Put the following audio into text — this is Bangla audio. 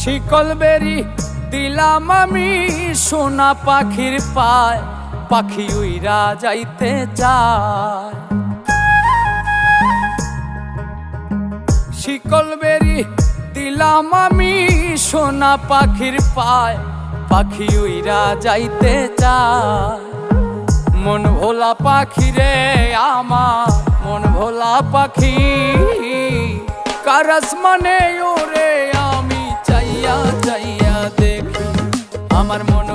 শিকল বেরি দিলাম আমি সোনা পাখির পায়, পাখি উইরা যাইতে চায়। শিকল বেরি দিলাম আমি সোনা পাখির পায়, পাখি উইরা যাইতে চায়। মন ভোলা পাখি রে আমার, মন ভোলা পাখি, কার আসমানে ওরে আমি চাইয়া চাইয়া দেখি। আমার মন